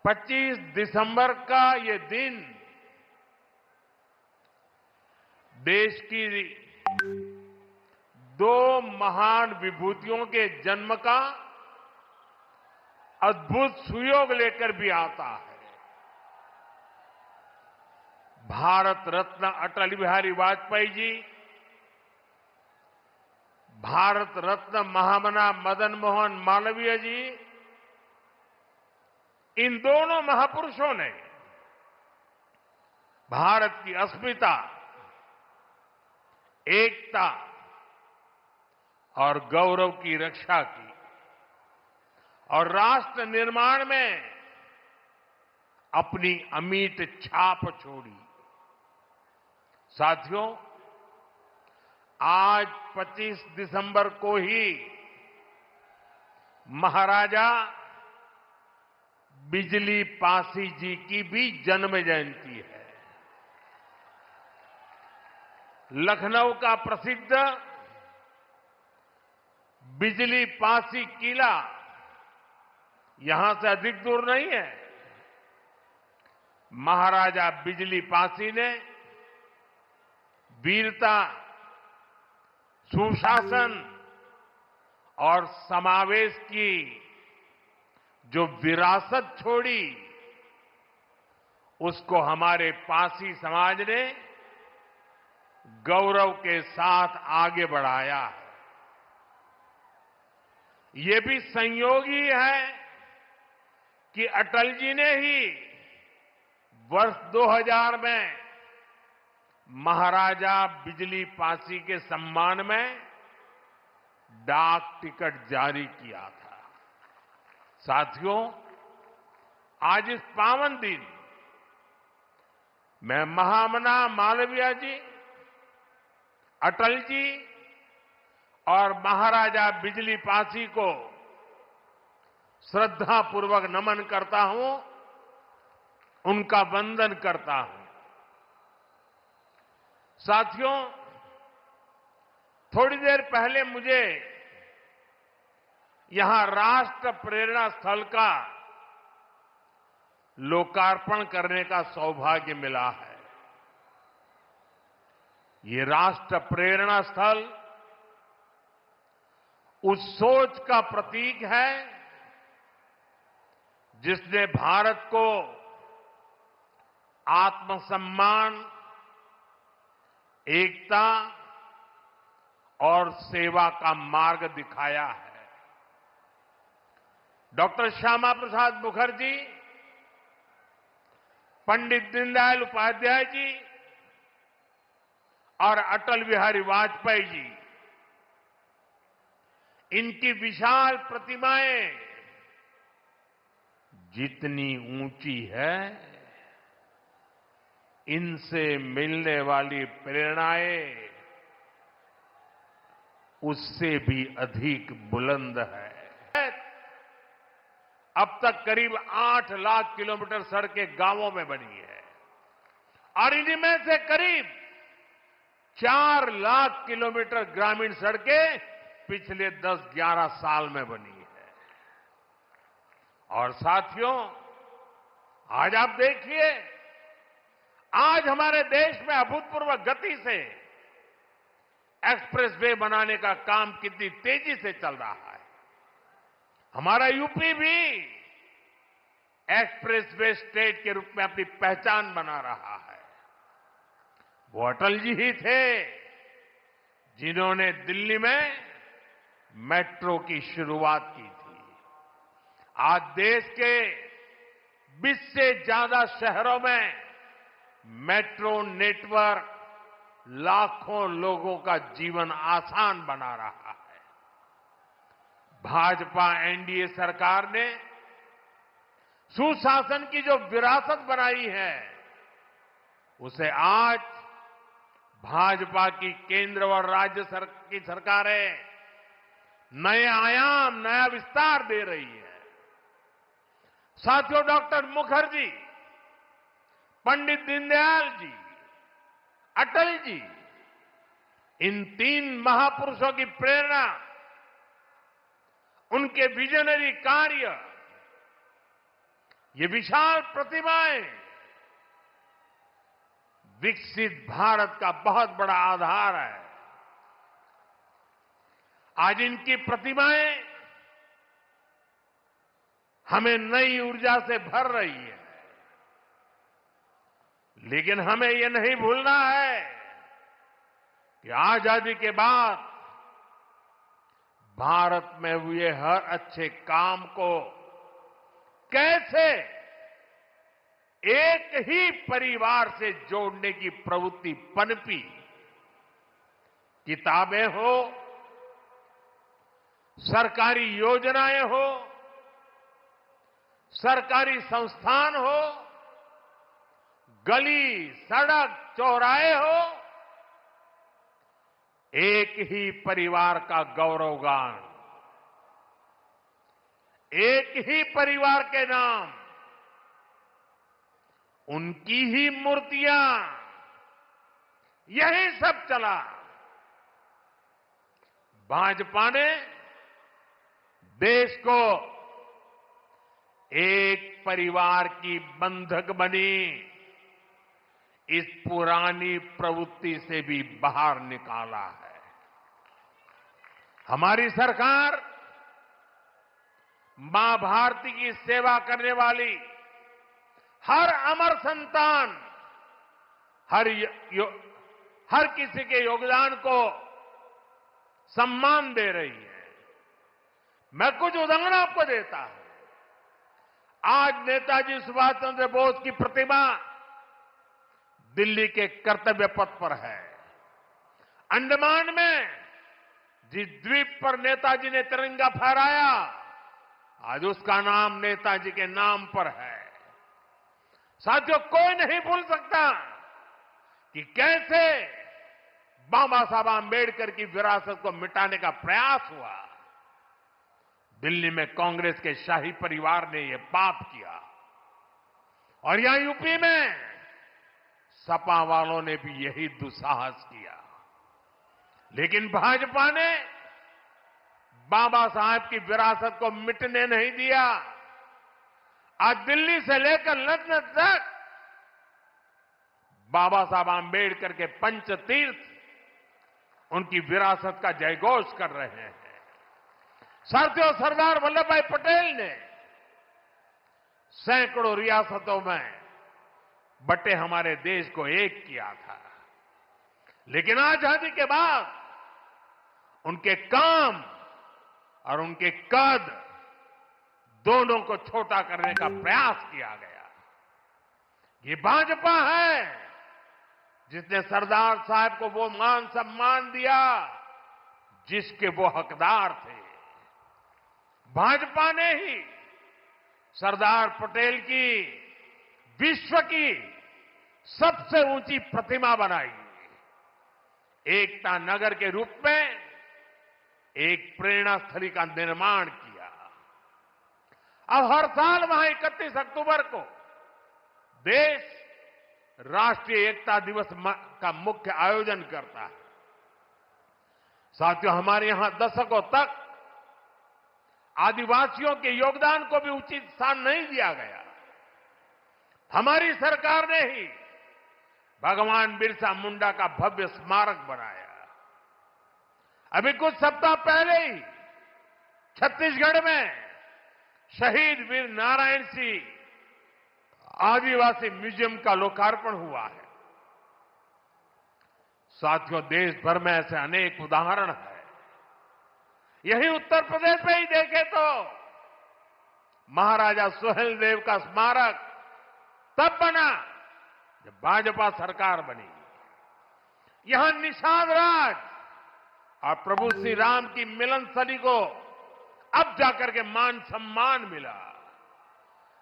25 दिसंबर का ये दिन देश की दो महान विभूतियों के जन्म का अद्भुत सुयोग लेकर भी आता है। भारत रत्न अटल बिहारी वाजपेयी जी, भारत रत्न महामना मदन मोहन मालवीय जी, इन दोनों महापुरुषों ने भारत की अस्मिता, एकता और गौरव की रक्षा की और राष्ट्र निर्माण में अपनी अमिट छाप छोड़ी। साथियों, आज 25 दिसंबर को ही महाराजा बिजली पासी जी की भी जन्म जयंती है। लखनऊ का प्रसिद्ध बिजली पासी किला यहां से अधिक दूर नहीं है। महाराजा बिजली पासी ने वीरता, सुशासन और समावेश की जो विरासत छोड़ी, उसको हमारे पासी समाज ने गौरव के साथ आगे बढ़ाया है। ये भी संयोग ही है कि अटल जी ने ही वर्ष 2000 में महाराजा बिजली पासी के सम्मान में डाक टिकट जारी किया था। साथियों, आज इस पावन दिन मैं महामना मालवीय जी, अटल जी और महाराजा बिजली पासी को श्रद्धापूर्वक नमन करता हूं, उनका वंदन करता हूं। साथियों, थोड़ी देर पहले मुझे यहां राष्ट्र प्रेरणा स्थल का लोकार्पण करने का सौभाग्य मिला है। ये राष्ट्र प्रेरणा स्थल उस सोच का प्रतीक है जिसने भारत को आत्मसम्मान, एकता और सेवा का मार्ग दिखाया है। डॉक्टर श्यामा प्रसाद मुखर्जी, पंडित दीनदयाल उपाध्याय जी और अटल बिहारी वाजपेयी जी, इनकी विशाल प्रतिमाएं जितनी ऊंची है, इनसे मिलने वाली प्रेरणाएं उससे भी अधिक बुलंद है। अब तक करीब 8 लाख किलोमीटर सड़कें गांवों में बनी है और इनमें से करीब 4 लाख किलोमीटर ग्रामीण सड़कें पिछले 10-11 साल में बनी है। और साथियों, आज आप देखिए, आज हमारे देश में अभूतपूर्व गति से एक्सप्रेसवे बनाने का काम कितनी तेजी से चल रहा है। हमारा यूपी भी एक्सप्रेसवे स्टेट के रूप में अपनी पहचान बना रहा है। वो अटल जी ही थे जिन्होंने दिल्ली में मेट्रो की शुरुआत की थी। आज देश के 20 से ज्यादा शहरों में मेट्रो नेटवर्क लाखों लोगों का जीवन आसान बना रहा है। भाजपा एनडीए सरकार ने सुशासन की जो विरासत बनाई है, उसे आज भाजपा की केंद्र और राज्य की सरकारें नए आयाम, नया विस्तार दे रही है। साथियों, डॉक्टर मुखर्जी, पंडित दीनदयाल जी, अटल जी, इन 3 महापुरुषों की प्रेरणा, उनके विजनरी कार्य, ये विशाल प्रतिमाएं विकसित भारत का बहुत बड़ा आधार है। आज इनकी प्रतिमाएं हमें नई ऊर्जा से भर रही है, लेकिन हमें ये नहीं भूलना है कि आजादी के बाद भारत में हुए हर अच्छे काम को कैसे एक ही परिवार से जोड़ने की प्रवृत्ति पनपी। किताबें हो, सरकारी योजनाएं हो, सरकारी संस्थान हो, गली, सड़क, चौराहे हो, एक ही परिवार का गौरवगान, एक ही परिवार के नाम, उनकी ही मूर्तियां, यही सब चला। भाजपा ने देश को एक परिवार की बंधक बनी इस पुरानी प्रवृत्ति से भी बाहर निकाला है। हमारी सरकार मां भारती की सेवा करने वाली हर अमर संतान, हर किसी के योगदान को सम्मान दे रही है। मैं कुछ उदाहरण आपको देता हूं। आज नेताजी सुभाष चंद्र बोस की प्रतिमा दिल्ली के कर्तव्य पथ पर है। अंडमान में जिस द्वीप पर नेताजी ने तिरंगा फहराया, आज उसका नाम नेताजी के नाम पर है। साथियों, कोई नहीं भूल सकता कि कैसे बाबा साहब आंबेडकर की विरासत को मिटाने का प्रयास हुआ। दिल्ली में कांग्रेस के शाही परिवार ने यह पाप किया और यहां यूपी में सपा वालों ने भी यही दुस्साहस किया। लेकिन भाजपा ने बाबा साहब की विरासत को मिटने नहीं दिया। आज दिल्ली से लेकर लंदन तक बाबा साहब आंबेडकर के पंचतीर्थ उनकी विरासत का जयघोष कर रहे हैं। साथियों, सरदार वल्लभ भाई पटेल ने सैकड़ों रियासतों में बटे हमारे देश को एक किया था, लेकिन आजादी के बाद उनके काम और उनके कद दोनों को छोटा करने का प्रयास किया गया। ये भाजपा है जिसने सरदार साहब को वो मान सम्मान दिया जिसके वो हकदार थे। भाजपा ने ही सरदार पटेल की विश्व की सबसे ऊंची प्रतिमा बनाई, एकता नगर के रूप में एक प्रेरणा स्थली का निर्माण किया। अब हर साल वहां 31 अक्टूबर को देश राष्ट्रीय एकता दिवस का मुख्य आयोजन करता है। साथियों, हमारे यहां दशकों तक आदिवासियों के योगदान को भी उचित स्थान नहीं दिया गया। हमारी सरकार ने ही भगवान बिरसा मुंडा का भव्य स्मारक बनाया। अभी कुछ सप्ताह पहले ही छत्तीसगढ़ में शहीद वीर नारायण सिंह आदिवासी म्यूजियम का लोकार्पण हुआ है। साथियों, देश भर में ऐसे अनेक उदाहरण हैं। यही उत्तर प्रदेश में ही देखें तो महाराजा सुहेलदेव का स्मारक तब बना जब भाजपा सरकार बनी। यहां निषाद राज और प्रभु श्री राम की मिलन स्थली को अब जाकर के मान सम्मान मिला।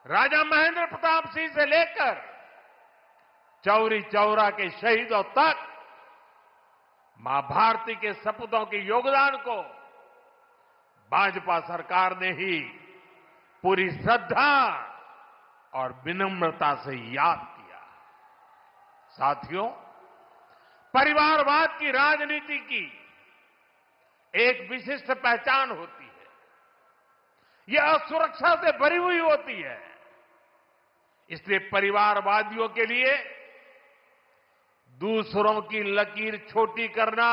राजा महेंद्र प्रताप सिंह से लेकर चौरी चौरा के शहीदों तक मां भारती के सपूतों के योगदान को भाजपा सरकार ने ही पूरी श्रद्धा और विनम्रता से याद किया। साथियों, परिवारवाद की राजनीति की एक विशिष्ट पहचान होती है। यह असुरक्षा से भरी हुई होती है। इसलिए परिवारवादियों के लिए दूसरों की लकीर छोटी करना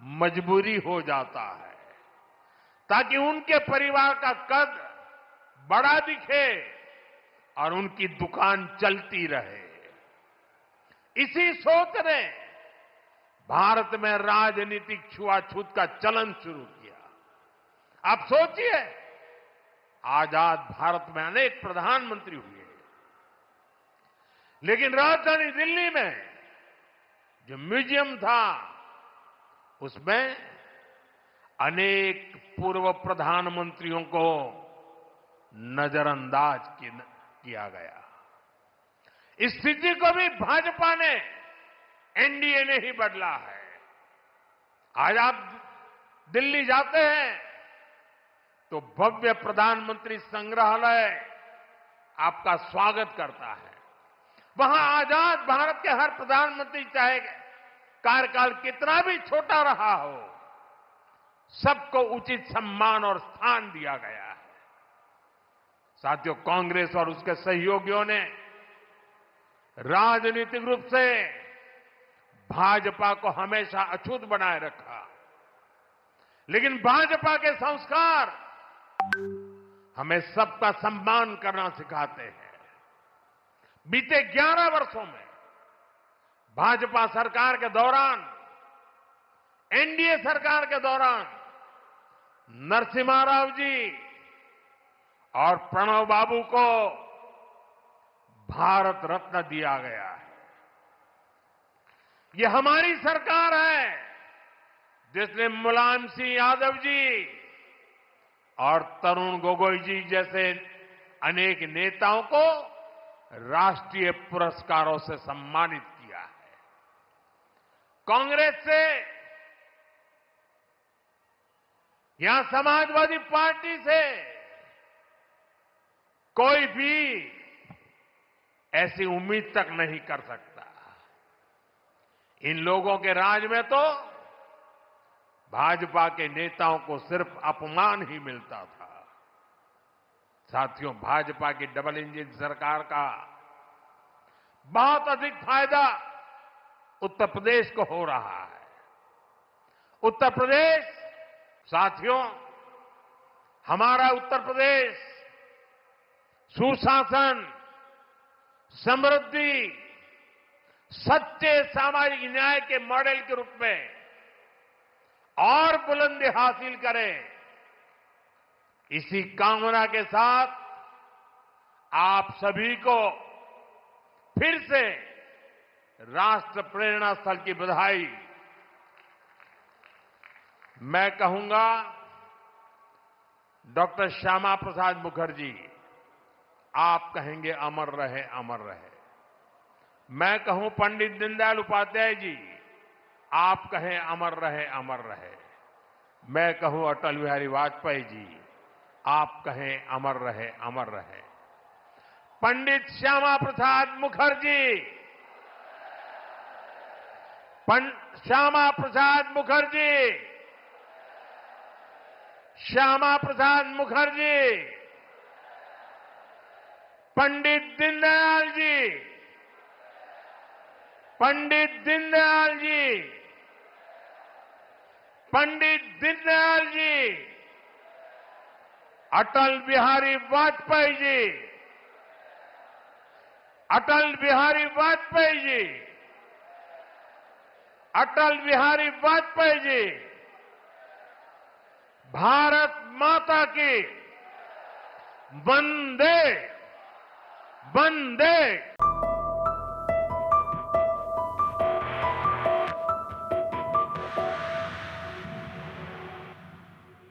मजबूरी हो जाता है, ताकि उनके परिवार का कद बड़ा दिखे और उनकी दुकान चलती रहे। इसी सोच ने भारत में राजनीतिक छुआछूत का चलन शुरू किया। आप सोचिए, आजाद भारत में अनेक प्रधानमंत्री हुए, लेकिन राजधानी दिल्ली में जो म्यूजियम था उसमें अनेक पूर्व प्रधानमंत्रियों को नजरअंदाज किया गया। इस स्थिति को भी भाजपा ने, एनडीए ने ही बदला है। आज आप दिल्ली जाते हैं तो भव्य प्रधानमंत्री संग्रहालय आपका स्वागत करता है। वहां आजाद भारत के हर प्रधानमंत्री, चाहे कार्यकाल कितना भी छोटा रहा हो, सबको उचित सम्मान और स्थान दिया गया है। साथियों, कांग्रेस और उसके सहयोगियों ने राजनीतिक रूप से भाजपा को हमेशा अछूत बनाए रखा, लेकिन भाजपा के संस्कार हमें सबका सम्मान करना सिखाते हैं। बीते 11 वर्षों में भाजपा सरकार के दौरान, एनडीए सरकार के दौरान नरसिम्हा राव जी और प्रणब बाबू को भारत रत्न दिया गया है। ये हमारी सरकार है जिसने मुलायम सिंह यादव जी और तरुण गोगोई जी जैसे अनेक नेताओं को राष्ट्रीय पुरस्कारों से सम्मानित किया है। कांग्रेस से या समाजवादी पार्टी से कोई भी ऐसी उम्मीद तक नहीं कर सकता। इन लोगों के राज में तो भाजपा के नेताओं को सिर्फ अपमान ही मिलता था। साथियों, भाजपा की डबल इंजन सरकार का बहुत अधिक फायदा उत्तर प्रदेश को हो रहा है। उत्तर प्रदेश, साथियों, हमारा उत्तर प्रदेश सुशासन, समृद्धि, सच्चे सामाजिक न्याय के मॉडल के रूप में और बुलंदी हासिल करें, इसी कामना के साथ आप सभी को फिर से राष्ट्र प्रेरणा स्थल की बधाई। मैं कहूंगा, डॉक्टर श्यामा प्रसाद मुखर्जी, आप कहेंगे अमर रहे, अमर रहे। मैं कहूं पंडित दीनदयाल उपाध्याय जी, आप कहें अमर रहे, अमर रहे। मैं कहूं अटल बिहारी वाजपेयी जी, आप कहें अमर रहे, अमर रहे। पंडित श्यामा प्रसाद मुखर्जी, श्यामा प्रसाद मुखर्जी, श्यामा प्रसाद मुखर्जी, पंडित दीनदयाल जी, पंडित दीनदयाल जी, पंडित दीनदयाल जी, अटल बिहारी वाजपेयी जी, अटल बिहारी वाजपेयी जी, अटल बिहारी वाजपेयी जी। भारत माता की वंदे वंदे